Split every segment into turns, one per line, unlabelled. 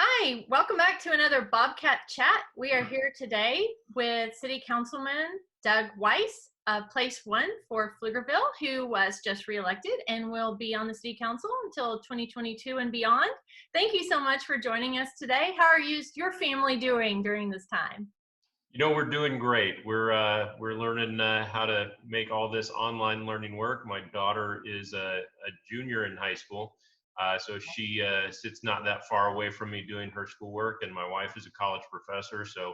Hi, welcome back to another Bobcat Chat. We are here today with City Councilman Doug Weiss of Place 1 for Pflugerville, who was just reelected and will be on the City Council until 2022 and beyond. Thank you so much for joining us today. How are your family doing during this time?
You know, we're doing great. We're learning how to make all this online learning work. My daughter is a junior in high school, so she sits not that far away from me doing her schoolwork, and my wife is a college professor, so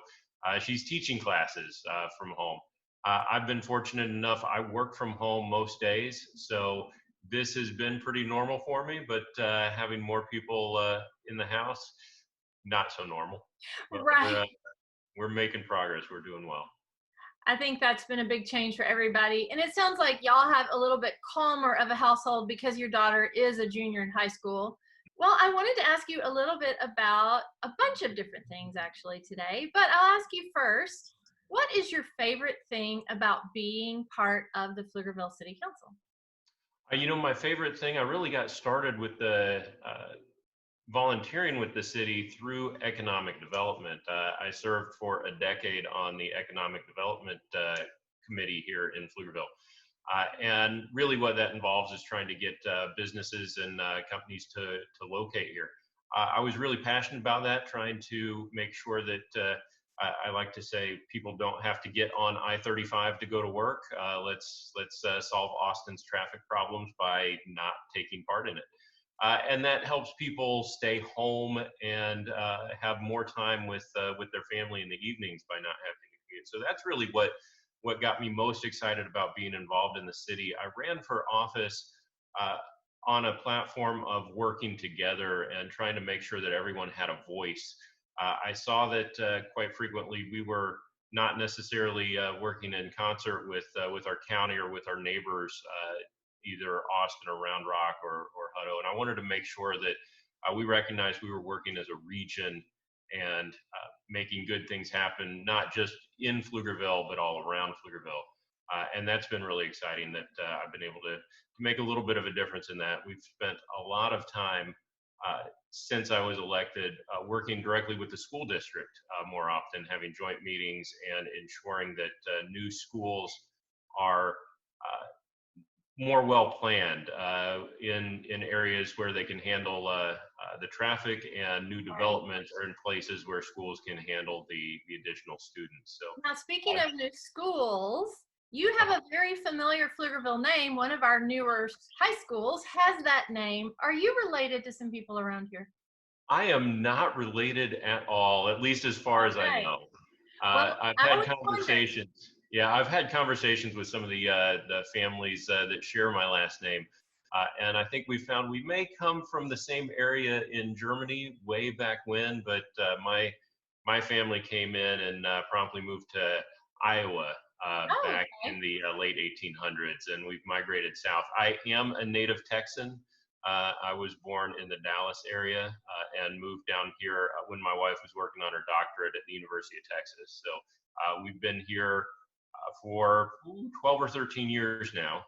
she's teaching classes from home. I've been fortunate enough, I work from home most days, so this has been pretty normal for me, but having more people in the house, not so normal. But
Right.
we're making progress. We're doing well.
I think that's been a big change for everybody. And it sounds like y'all have a little bit calmer of a household because your daughter is a junior in high school. Well, I wanted to ask you a little bit about a bunch of different things actually today, but I'll ask you first, what is your favorite thing about being part of the Pflugerville City Council?
You know, my favorite thing, I really got started with the volunteering with the city through economic development. I served for a decade on the economic development committee here in Pflugerville. And really what that involves is trying to get businesses and companies to locate here. I was really passionate about that, trying to make sure that I like to say people don't have to get on I-35 to go to work. Let's solve Austin's traffic problems by not taking part in it. And that helps people stay home and have more time with their family in the evenings by not having to commute. So that's really what got me most excited about being involved in the city. I ran for office on a platform of working together and trying to make sure that everyone had a voice. I saw that quite frequently we were not necessarily working in concert with our county or with our neighbors, either Austin or Round Rock or Hutto. And I wanted to make sure that we recognized we were working as a region and making good things happen, not just in Pflugerville, but all around Pflugerville. And that's been really exciting that I've been able to make a little bit of a difference in that. We've spent a lot of time since I was elected working directly with the school district more often, having joint meetings and ensuring that new schools are more well planned in areas where they can handle the traffic, and new developments are in places where schools can handle the additional students. So
Now, speaking of new schools, you have a very familiar Pflugerville name. One of our newer high schools has that name. Are you related to some people around here?
I am not related at all, at least as far as I
Okay.
know.
Well,
I've
I
had
was wondering.
conversations. Yeah, I've had conversations with some of the families that share my last name, and I think we found we may come from the same area in Germany way back when, but my family came in and promptly moved to Iowa
Oh,
back
okay.
in the late 1800s, and we've migrated south. I am a native Texan. I was born in the Dallas area and moved down here when my wife was working on her doctorate at the University of Texas. So we've been here for 12 or 13 years now,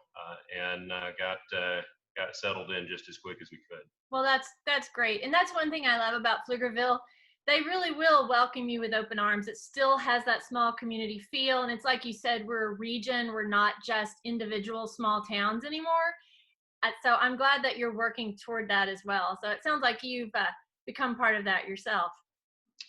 and got settled in just as quick as we could.
Well, that's great, and that's one thing I love about Pflugerville. They really will welcome you with open arms. It still has that small community feel, and it's like you said, we're a region. We're not just individual small towns anymore. So I'm glad that you're working toward that as well. So it sounds like you've become part of that yourself.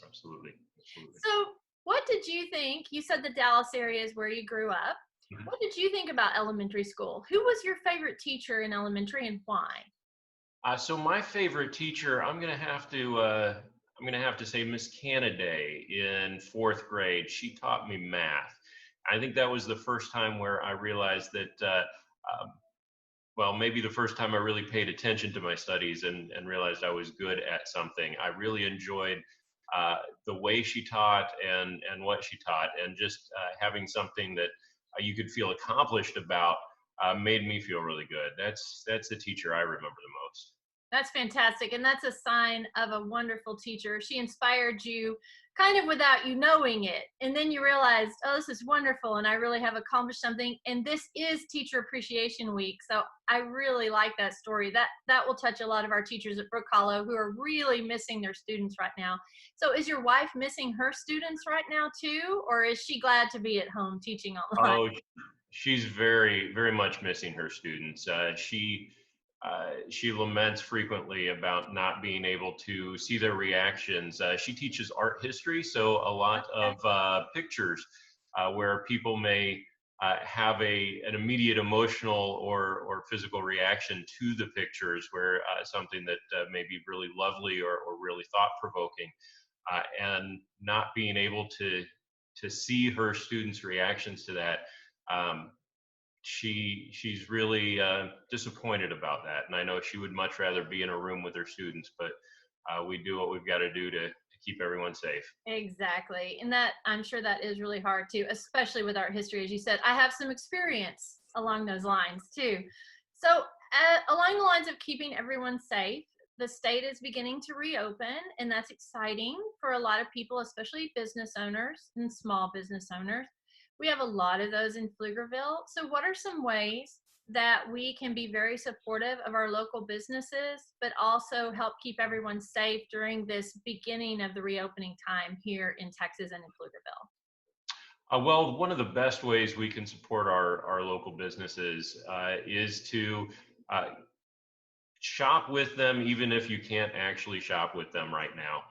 Absolutely, absolutely.
So what did you think? You said the Dallas area is where you grew up.
Mhm.
What did you think about elementary school? Who was your favorite teacher in elementary and why?
So my favorite teacher, I'm gonna have to say Miss Canaday in fourth grade. She taught me math. I think that was the first time where I realized that well, maybe the first time I really paid attention to my studies and realized I was good at something. I really enjoyed the way she taught and what she taught, and just having something that you could feel accomplished about made me feel really good. That's the teacher I remember the most.
That's fantastic. And that's a sign of a wonderful teacher. She inspired you kind of without you knowing it. And then you realized, oh, this is wonderful, and I really have accomplished something. And this is Teacher Appreciation Week. So I really like that story. That will touch a lot of our teachers at Brook Hollow who are really missing their students right now. So is your wife missing her students right now too? Or is she glad to be at home teaching online?
Oh, she's very, very much missing her students. She laments frequently about not being able to see their reactions. She teaches art history, so a lot of pictures where people may have an immediate emotional or physical reaction to the pictures, where something that may be really lovely or really thought-provoking, and not being able to see her students' reactions to that. She's really disappointed about that, and I know she would much rather be in a room with her students, but we do what we've got to do to keep everyone safe.
Exactly. And that, I'm sure that is really hard too, especially with art history. As you said, I have some experience along those lines too. So along the lines of keeping everyone safe, the state is beginning to reopen, and that's exciting for a lot of people, especially business owners and small business owners. We have a lot of those in Pflugerville. So what are some ways that we can be very supportive of our local businesses, but also help keep everyone safe during this beginning of the reopening time here in Texas and in Pflugerville?
Well, one of the best ways we can support our local businesses is to shop with them, even if you can't actually shop with them right now.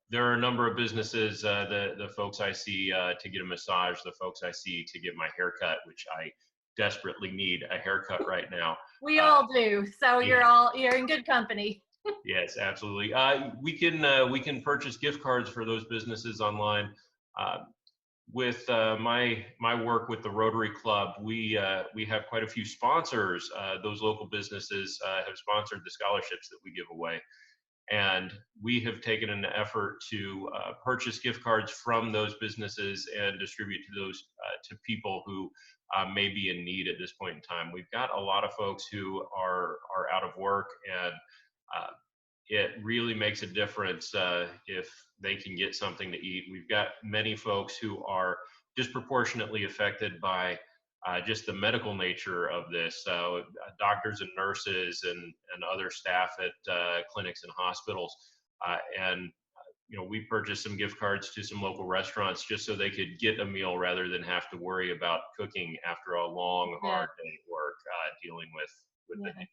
There are a number of businesses, the folks I see to get a massage, the folks I see to get my haircut, which I desperately need a haircut right now.
We all do. So
Yeah.
you're in good company.
Yes, absolutely. We can purchase gift cards for those businesses online. Uh, with my work with the Rotary Club, we have quite a few sponsors. Those local businesses have sponsored the scholarships that we give away, and we have taken an effort to purchase gift cards from those businesses and distribute to those to people who may be in need at this point in time. We've got a lot of folks who are out of work, and uh, it really makes a difference if they can get something to eat. We've got many folks who are disproportionately affected by just the medical nature of this. Doctors and nurses and other staff at clinics and hospitals. And we purchased some gift cards to some local restaurants just so they could get a meal rather than have to worry about cooking after a long,
Yeah.
hard day at work dealing with
Yeah.
the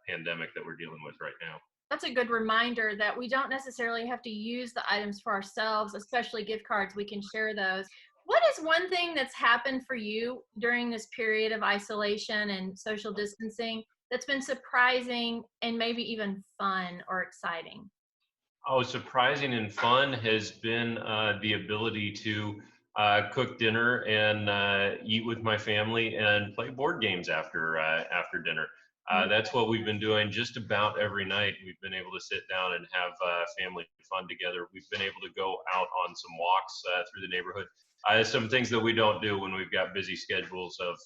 pandemic that we're dealing with right now.
That's a good reminder that we don't necessarily have to use the items for ourselves, especially gift cards. We can share those. What is one thing that's happened for you during this period of isolation and social distancing that's been surprising and maybe even fun or exciting?
Oh, surprising and fun has been the ability to cook dinner and eat with my family and play board games after dinner. That's what we've been doing just about every night. We've been able to sit down and have family fun together. We've been able to go out on some walks through the neighborhood. Some things that we don't do when we've got busy schedules of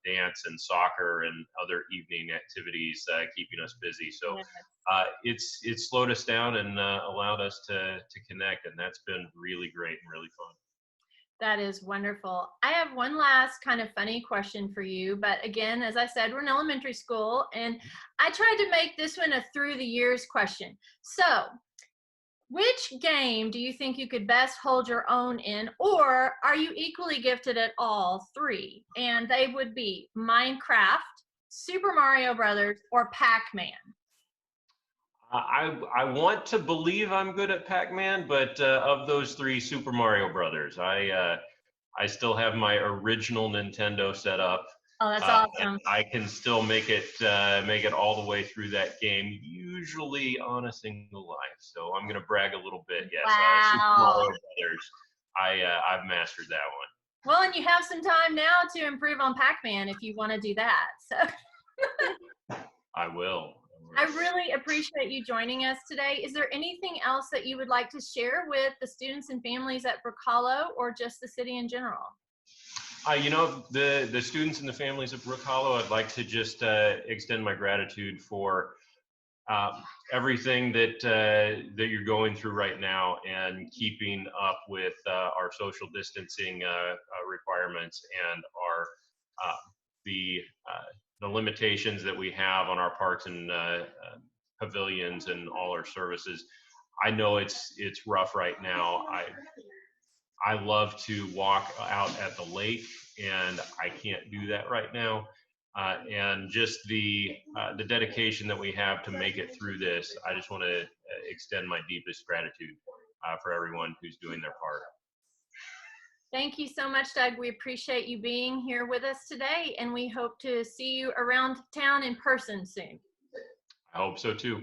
dance and soccer and other evening activities keeping us busy. So
Yeah.
it's slowed us down and allowed us to connect, and that's been really great and really fun.
That is wonderful. I have one last kind of funny question for you. But again, as I said, we're in elementary school, and I tried to make this one a through the years question. So, which game do you think you could best hold your own in, or are you equally gifted at all three? And they would be Minecraft, Super Mario Brothers, or Pac-Man.
I want to believe I'm good at Pac-Man, but of those three, Super Mario Brothers. I still have my original Nintendo set up.
Oh, that's
And
awesome.
I can still make it all the way through that game, usually on a single life. So I'm gonna brag a little bit. Yes, Super
Wow.
Mario Brothers. I've mastered that one.
Well, and you have some time now to improve on Pac-Man if you want to do that. So
I will.
I really appreciate you joining us today. Is there anything else that you would like to share with the students and families at Brook Hollow, or just the city in general?
The students and the families of Brook Hollow, I'd like to just extend my gratitude for everything that that you're going through right now, and keeping up with our social distancing requirements, and our the the limitations that we have on our parks and pavilions and all our services. I know it's rough right now. I love to walk out at the lake, and I can't do that right now. And just the dedication that we have to make it through this, I just want to extend my deepest gratitude for everyone who's doing their part.
Thank you so much, Doug. We appreciate you being here with us today, and we hope to see you around town in person soon.
I hope so too.